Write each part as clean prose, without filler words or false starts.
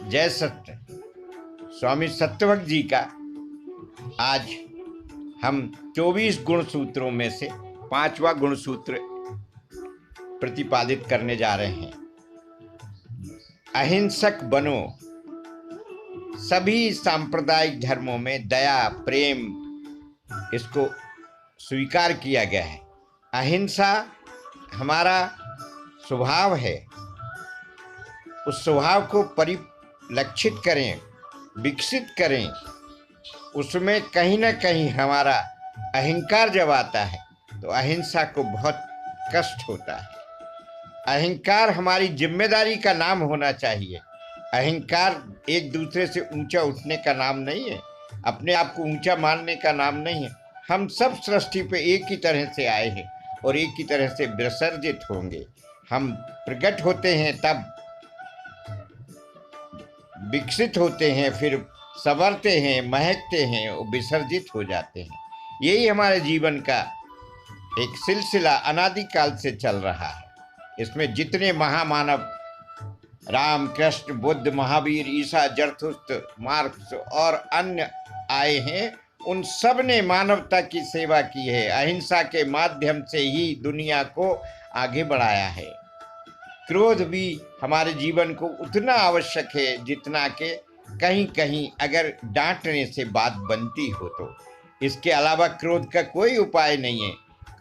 जय सत्य स्वामी सत्यवक जी का आज हम 24 गुण सूत्रों में से 5वां गुण सूत्र प्रतिपादित करने जा रहे हैं। अहिंसक बनो। सभी सांप्रदायिक धर्मों में दया प्रेम इसको स्वीकार किया गया है। अहिंसा हमारा स्वभाव है, उस स्वभाव को परिलक्षित करें, विकसित करें। उसमें कहीं ना कहीं हमारा अहंकार जब आता है तो अहिंसा को बहुत कष्ट होता है। अहंकार हमारी जिम्मेदारी का नाम होना चाहिए। अहंकार एक दूसरे से ऊंचा उठने का नाम नहीं है, अपने आप को ऊंचा मानने का नाम नहीं है। हम सब सृष्टि पे एक ही तरह से आए हैं और एक ही तरह से विसर्जित होंगे। हम प्रकट होते हैं, तब विकसित होते हैं, फिर संवरते हैं, महकते हैं और विसर्जित हो जाते हैं। यही हमारे जीवन का एक सिलसिला अनादिकाल से चल रहा है। इसमें जितने महामानव राम, कृष्ण, बुद्ध, महावीर, ईसा, जरथुस्त्र, मार्क्स और अन्य आए हैं, उन सब ने मानवता की सेवा की है। अहिंसा के माध्यम से ही दुनिया को आगे बढ़ाया है। क्रोध भी हमारे जीवन को उतना आवश्यक है जितना कि कहीं कहीं अगर डांटने से बात बनती हो तो। इसके अलावा क्रोध का कोई उपाय नहीं है,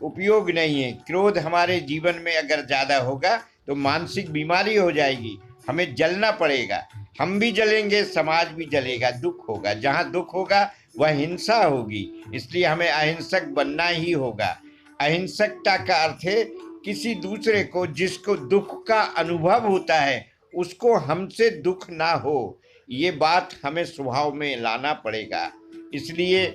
उपयोग नहीं है। क्रोध हमारे जीवन में अगर ज़्यादा होगा तो मानसिक बीमारी हो जाएगी, हमें जलना पड़ेगा, हम भी जलेंगे, समाज भी जलेगा, दुख होगा। जहाँ दुख होगा वह हिंसा होगी। इसलिए हमें अहिंसक बनना ही होगा। अहिंसकता का अर्थ है किसी दूसरे को, जिसको दुख का अनुभव होता है, उसको हमसे दुख ना हो। ये बात हमें स्वभाव में लाना पड़ेगा। इसलिए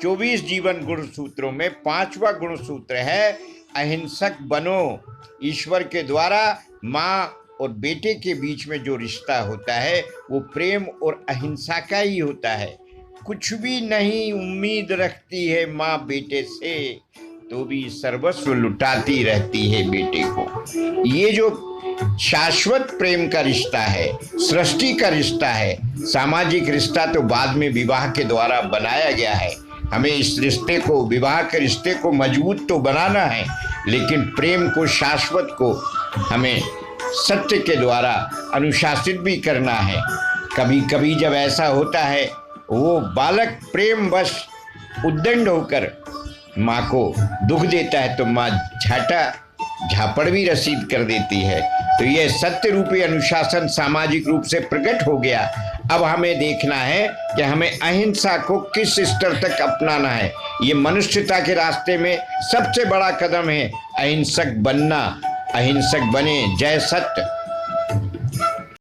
24 जीवन गुण सूत्रों में 5वां गुण सूत्र है अहिंसक बनो। ईश्वर के द्वारा माँ और बेटे के बीच में जो रिश्ता होता है वो प्रेम और अहिंसा का ही होता है। कुछ भी नहीं उम्मीद रखती है माँ बेटे से, तो भी सर्वस्व लुटाती रहती है बेटे को। ये जो शाश्वत प्रेम का रिश्ता है, सृष्टि का रिश्ता है। सामाजिक रिश्ता तो बाद में विवाह के द्वारा बनाया गया है। हमें इस रिश्ते को, विवाह के रिश्ते को मजबूत तो बनाना है, लेकिन प्रेम को, शाश्वत को हमें सत्य के द्वारा अनुशासित भी करना है। कभी कभी जब ऐसा होता है, वो बालक प्रेम वश उद्दंड होकर माँ को दुख देता है तो माँ झापड़ भी रसीद कर देती है। तो यह सत्य रूपी अनुशासन सामाजिक रूप से प्रकट हो गया। अब हमें देखना है कि हमें अहिंसा को किस स्तर तक अपनाना है। ये मनुष्यता के रास्ते में सबसे बड़ा कदम है अहिंसक बनना। अहिंसक बने। जय सत्य।